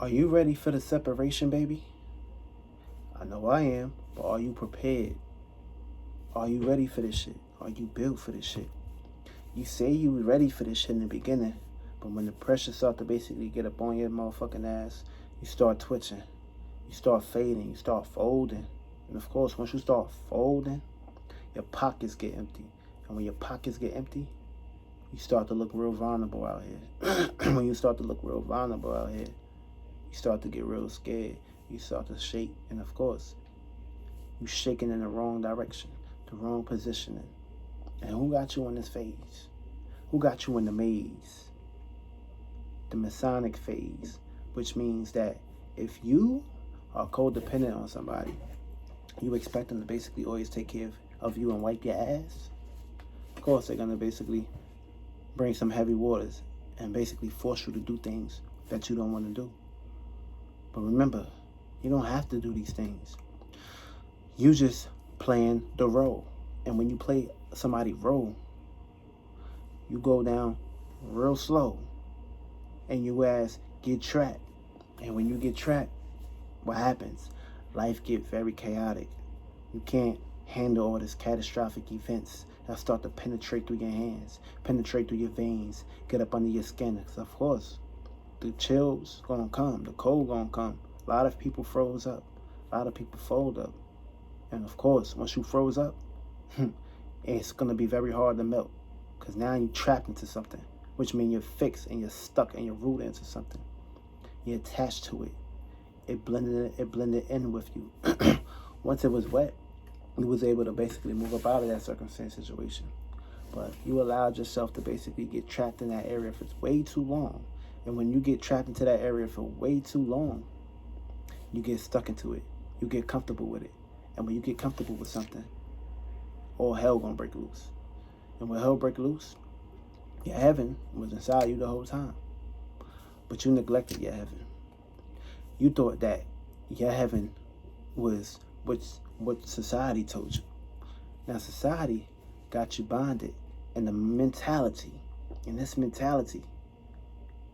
Are you ready for the separation, baby? I know I am, but are you prepared? Are you ready for this shit? Are you built for this shit? You say you were ready for this shit in the beginning, but when the pressure start to basically get up on your motherfucking ass, you start twitching, you start fading, you start folding. And of course, once you start folding, your pockets get empty. And when your pockets get empty, you start to look real vulnerable out here. When you start to look real vulnerable out here, you start to get real scared. You start to shake. And of course, you shaking in the wrong direction, the wrong positioning. And who got you in this phase? Who got you in the maze? The Masonic phase, which means that if you are codependent on somebody, you expect them to basically always take care of you and wipe your ass. Of course, they're gonna basically bring some heavy waters and basically force you to do things that you don't want to do. But remember, you don't have to do these things. You just playing the role. And when you play somebody's role, you go down real slow and your ass get trapped. And when you get trapped, what happens? Life gets very chaotic. You can't handle all these catastrophic events that start to penetrate through your hands, penetrate through your veins, get up under your skin. Because of course, the chills gonna come, the cold gonna come. A lot of people froze up. A lot of people fold up. And of course, once you froze up, it's gonna be very hard to melt. Because now you're trapped into something, which means you're fixed and you're stuck and you're rooted into something. You're attached to it. It blended in with you. Once it was wet, you was able to basically move up out of that circumstance situation. But you allowed yourself to basically get trapped in that area for way too long. And when you get trapped into that area for way too long, you get stuck into it. You get comfortable with it. And when you get comfortable with something, all hell gonna break loose. And when hell break loose, your heaven was inside you the whole time. But you neglected your heaven. You thought that your heaven was what society told you. Now society got you bonded in the mentality. And this mentality,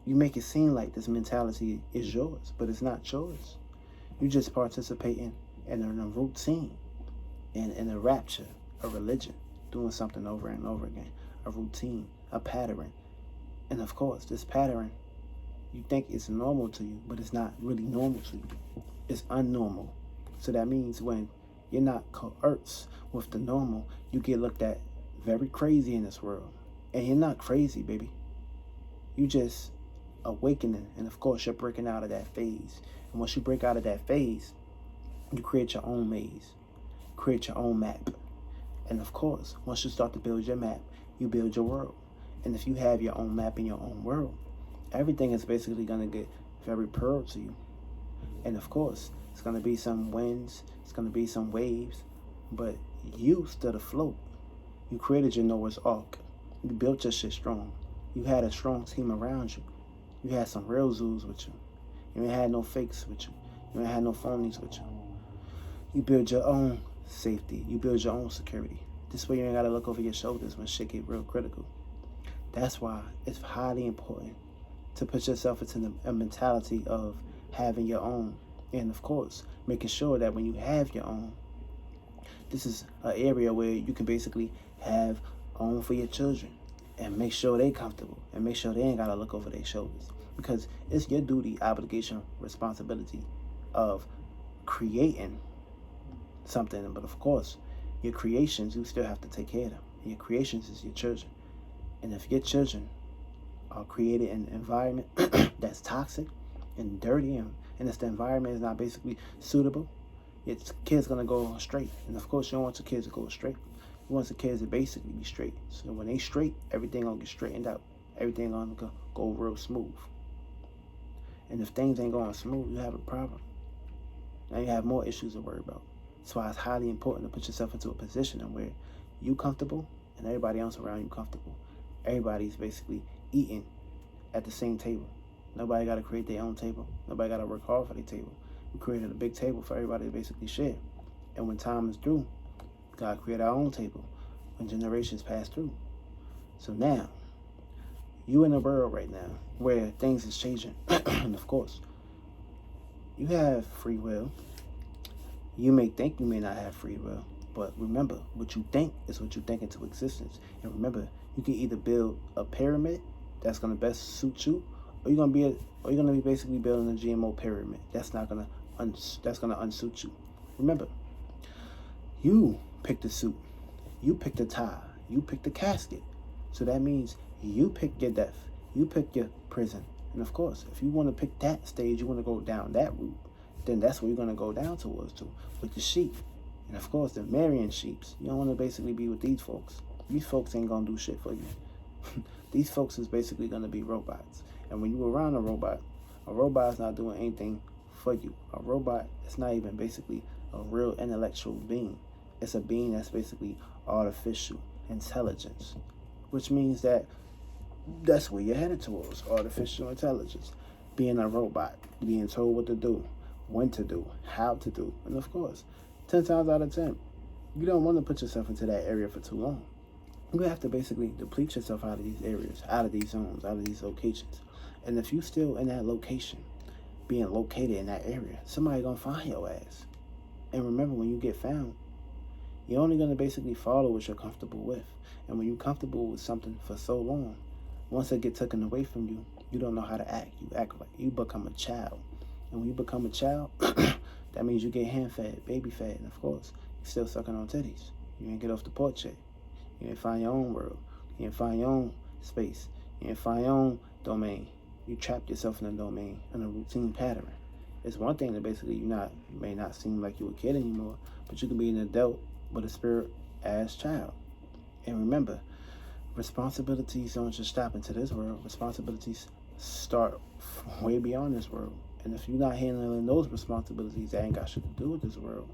you make it seem like this mentality is yours, but it's not yours. You just participating in a routine, in a rapture, a religion, doing something over and over again, a routine, a pattern. And of course, this pattern, you think it's normal to you, but it's not really normal to you. It's unnormal. So that means when you're not coerced with the normal, you get looked at very crazy in this world. And you're not crazy, baby. You just awakening. And of course, you're breaking out of that phase. And once you break out of that phase, you create your own maze, create your own map. And of course, once you start to build your map, you build your world. And if you have your own map in your own world, everything is basically going to get very pearl to you. And of course, it's going to be some winds, it's going to be some waves, but you stood afloat. You created your Noah's Ark. You built your shit strong. You had a strong team around you. You had some real zoos with you. You ain't had no fakes with you. You ain't had no phonies with you. You build your own safety. You build your own security. This way you ain't got to look over your shoulders when shit get real critical. That's why it's highly important to put yourself into a mentality of having your own. And of course, making sure that when you have your own, this is an area where you can basically have own for your children and make sure they comfortable and make sure they ain't got to look over their shoulders. Because it's your duty, obligation, responsibility of creating something. But of course, your creations, you still have to take care of them. And your creations is your children. And if your children are created in an environment that's toxic and dirty, and if the environment is not basically suitable, your kid's going to go straight. And of course, you don't want your kids to go straight. You want the kids to basically be straight. So when they straight, everything going to get straightened out. Everything going to go real smooth. And if things ain't going smooth, you have a problem. Now you have more issues to worry about. That's why it's highly important to put yourself into a position where you comfortable and everybody else around you comfortable. Everybody's basically eating at the same table. Nobody got to create their own table. Nobody got to work hard for their table. We created a big table for everybody to basically share. And when time is through, we got to create our own table when generations pass through. So now, you in a world right now where things is changing. And of course, You have free will. You may think you may not have free will, but remember, what you think is what you think into existence. And remember, you can either build a pyramid that's gonna best suit you, or you're gonna be basically building a GMO pyramid that's not gonna that's gonna unsuit you. Remember, you pick the suit, you pick the tie, you pick the casket. So that means you pick your death, you pick your prison. And of course, if you want to pick that stage, you want to go down that route, then that's what you're going to go down towards too, with the sheep. And of course, the marrying sheeps. You don't want to basically be with these folks. These folks ain't going to do shit for you. These folks is basically going to be robots. And when you're around a robot's not doing anything for you. A robot is not even basically a real intellectual being. It's a being that's basically artificial intelligence, which means that's where you're headed towards, artificial intelligence. Being a robot, being told what to do, when to do, how to do. And of course, 10 times out of 10, you don't want to put yourself into that area for too long. You have to basically deplete yourself out of these areas, out of these zones, out of these locations. And if you still in that location, being located in that area, somebody gonna find your ass. And remember, when you get found, you're only gonna basically follow what you're comfortable with. And when you're comfortable with something for so long, once it gets taken away from you, you don't know how to act. You act like you become a child. And when you become a child, that means you get hand-fed, baby-fed. And of course, you're still sucking on titties. You ain't get off the porch yet. You ain't find your own world. You ain't find your own space. You ain't find your own domain. You trapped yourself in a domain, in a routine pattern. It's one thing that basically you may not seem like you're a kid anymore, but you can be an adult with a spirit-ass child. And remember, responsibilities don't just stop into this world. Responsibilities start way beyond this world. And if you're not handling those responsibilities, that ain't got shit to do with this world.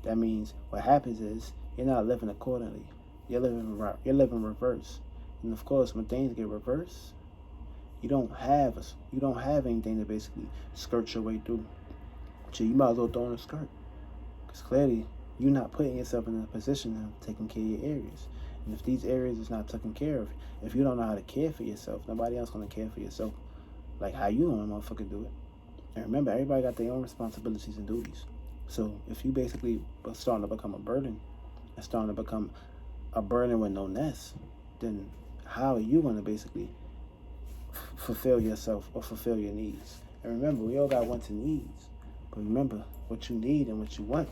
That means what happens is you're not living accordingly. You're living reverse. And of course, when things get reversed, you don't have anything to basically skirt your way through. So you might as well throw in a skirt, because clearly you're not putting yourself in a position of taking care of your areas. And if these areas is not taken care of, if you don't know how to care for yourself, nobody else gonna care for yourself like how you want a motherfucker do it. And remember, everybody got their own responsibilities and duties. So if you basically are starting to become a burden, and starting to become a burden with no nest, then how are you gonna basically fulfill yourself or fulfill your needs? And remember, we all got wants and needs. But remember, what you need and what you want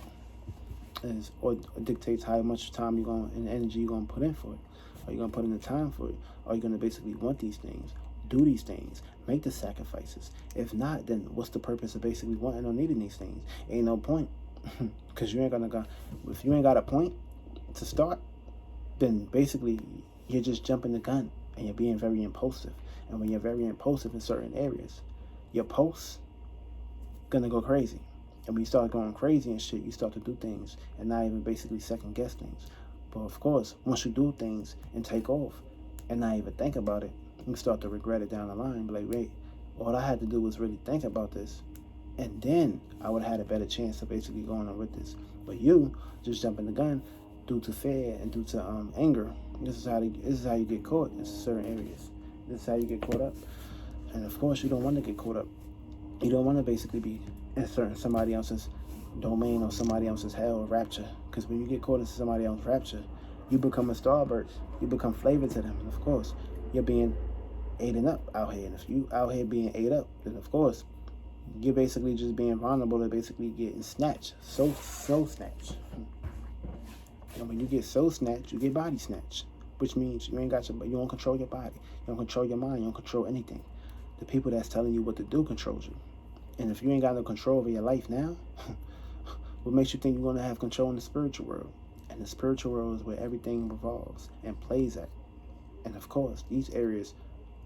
is or dictates how much time you're going and energy you're gonna put in for it. Are you gonna put in the time for it? Are you gonna basically want these things, do these things, make the sacrifices? If not, then what's the purpose of basically wanting or needing these things? Ain't no point, because you ain't gonna go. If you ain't got a point to start, then basically you're just jumping the gun and you're being very impulsive. And when you're very impulsive in certain areas, your pulse gonna go crazy. And when you start going crazy and shit, you start to do things and not even basically second guess things. But of course, once you do things and take off and not even think about it, you start to regret it down the line. Be like, wait, all I had to do was really think about this, and then I would have had a better chance of basically going on with this. But you just jumping the gun due to fear and due to anger. This is how you get caught in certain areas. This is how you get caught up. And of course, you don't want to get caught up. You don't want to basically be in somebody else's domain or somebody else's hell or rapture. Because when you get caught in somebody else's rapture, you become a starburst. You become flavor to them. And of course, you're being eaten up out here. And if you out here being ate up, then of course, you're basically just being vulnerable to basically getting snatched. So snatched. And when you get so snatched, you get body snatched. Which means you don't control your body. You don't control your mind. You don't control anything. The people that's telling you what to do controls you. And if you ain't got no control over your life now, what makes you think you're going to have control in the spiritual world? And the spiritual world is where everything revolves and plays at. And of course, these areas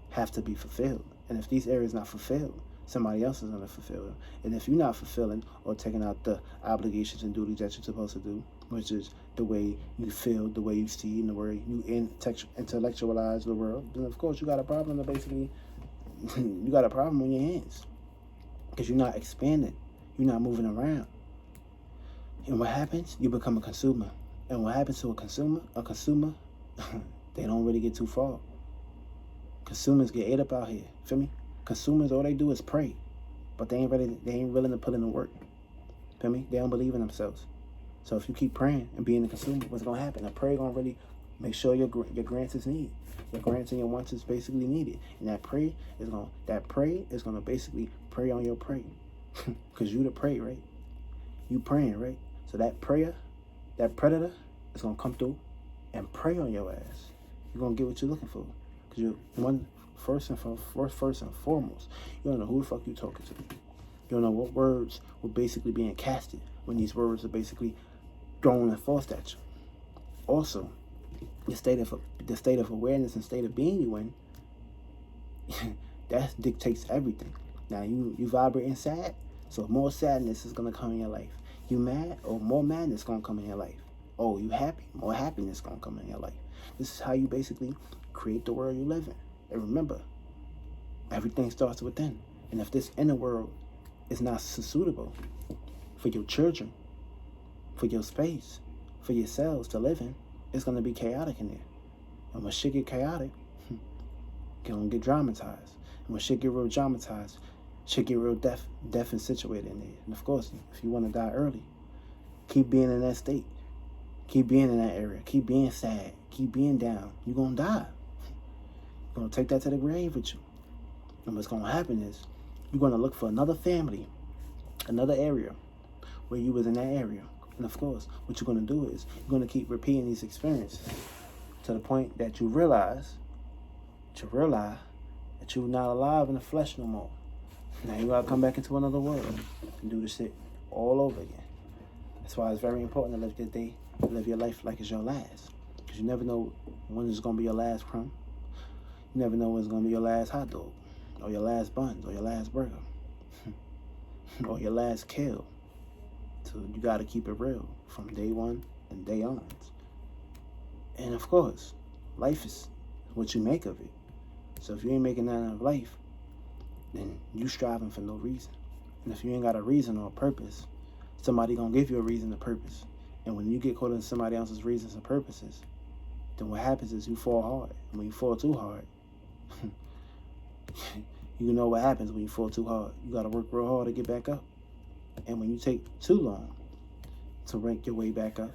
have to be fulfilled. And if these areas not fulfilled, somebody else is going to fulfill them. And if you're not fulfilling or taking out the obligations and duties that you're supposed to do, which is the way you feel, the way you see, and the way you intellectualize the world, then of course you got a problem to basically, you got a problem on your hands. Because you're not expanding. You're not moving around. And what happens? You become a consumer. And what happens to a consumer, they don't really get too far. Consumers get ate up out here. Feel me? Consumers, all they do is pray. but they ain't ready. They ain't willing to put in the work. Feel me? They don't believe in themselves. So if you keep praying and being the consumer, what's gonna happen? A prayer gonna really make sure your grants is needed. Your grants and your wants is basically needed, and that pray is gonna basically pray on your pray, cause you the pray, right? You praying, right? So that prayer, that predator is gonna come through and pray on your ass. You're gonna get what you're looking for, cause you're first and foremost. You don't know who the fuck you talking to. You don't know what words were basically being casted when these words are basically thrown and forced at you. Also, the state of awareness and state of being you in, that dictates everything. Now you vibrating sad, so more sadness is gonna come in your life. You mad, or more madness gonna come in your life. Oh, you happy, more happiness gonna come in your life. This is how you basically create the world you live in. And remember, everything starts within. And if this inner world is not suitable for your children, for your space, for yourselves to live in, it's going to be chaotic in there. And when shit get chaotic, it's going to get dramatized. And when shit get real dramatized, shit get real deaf and situated in there. And of course, if you want to die early, keep being in that state. Keep being in that area. Keep being sad. Keep being down. You're going to die. You're going to take that to the grave with you. And what's going to happen is you're going to look for another family, another area where you was in that area. And of course, what you're going to do is you're going to keep repeating these experiences to the point that you realize that you're not alive in the flesh no more. Now you got to come back into another world and do this shit all over again. That's why it's very important to live your day, live your life like it's your last. Because you never know when it's going to be your last crumb. You never know when it's going to be your last hot dog, or your last buns, or your last burger, or your last kill. So you got to keep it real from day one and day on. And of course, life is what you make of it. So if you ain't making that out of life, then you striving for no reason. And if you ain't got a reason or a purpose, somebody gonna give you a reason and purpose. And when you get caught in somebody else's reasons and purposes, then what happens is you fall hard. And when you fall too hard, you know what happens when you fall too hard. You gotta work real hard to get back up. And when you take too long to rank your way back up,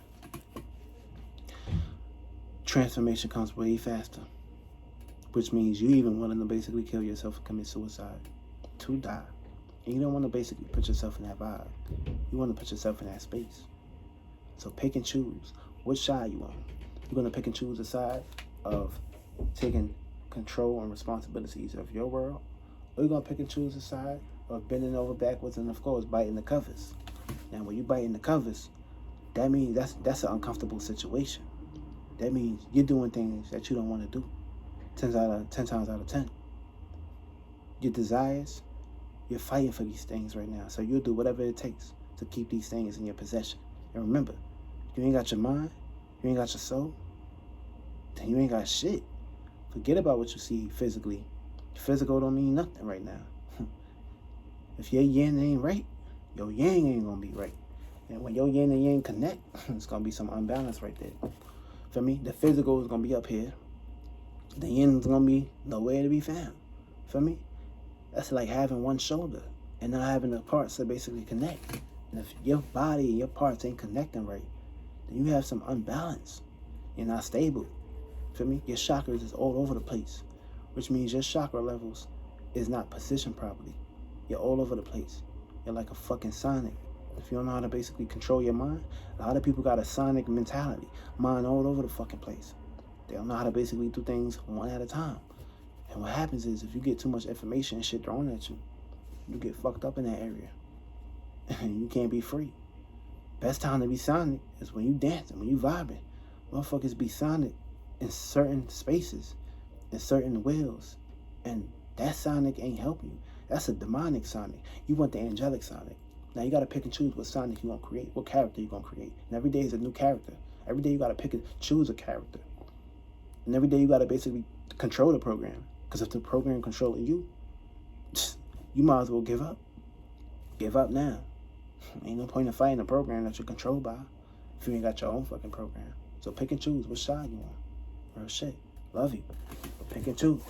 transformation comes way faster. Which means you even willing to basically kill yourself and commit suicide to die. And you don't want to basically put yourself in that vibe. You want to put yourself in that space. So pick and choose which side you on. You're going to pick and choose the side of taking control and responsibilities of your world, or you're going to pick and choose the side of bending over backwards and, of course, biting the covers. Now, when you biting the covers, that means that's an uncomfortable situation. That means you're doing things that you don't want to do. 10 times out of 10. Your desires, you're fighting for these things right now. So you'll do whatever it takes to keep these things in your possession. And remember, you ain't got your mind, you ain't got your soul, then you ain't got shit. Forget about what you see physically. Physical don't mean nothing right now. If your yin ain't right, your yang ain't gonna be right. And when your yin and yang connect, it's gonna be some unbalance right there. For me, the physical is gonna be up here. The yin's gonna be nowhere to be found. For me, that's like having one shoulder and not having the parts to basically connect. And if your body and your parts ain't connecting right, then you have some unbalance. You're not stable. For me, your chakras is all over the place, which means your chakra levels is not positioned properly. You're all over the place. You're like a fucking Sonic. If you don't know how to basically control your mind, a lot of people got a Sonic mentality. Mind all over the fucking place. They don't know how to basically do things one at a time. And what happens is if you get too much information and shit thrown at you, you get fucked up in that area. And you can't be free. Best time to be Sonic is when you dancing, when you vibing. Motherfuckers be Sonic in certain spaces, in certain wills. And that Sonic ain't helping you. That's a demonic Sonic. You want the angelic Sonic. Now you gotta pick and choose what Sonic you gonna create, what character you gonna create. And every day is a new character. Every day you gotta pick and choose a character. And every day you gotta basically control the program. Because if the program controlling you, you might as well give up. Give up now. Ain't no point in fighting a program that you're controlled by if you ain't got your own fucking program. So pick and choose which side you on. Real shit. Love you. But pick and choose.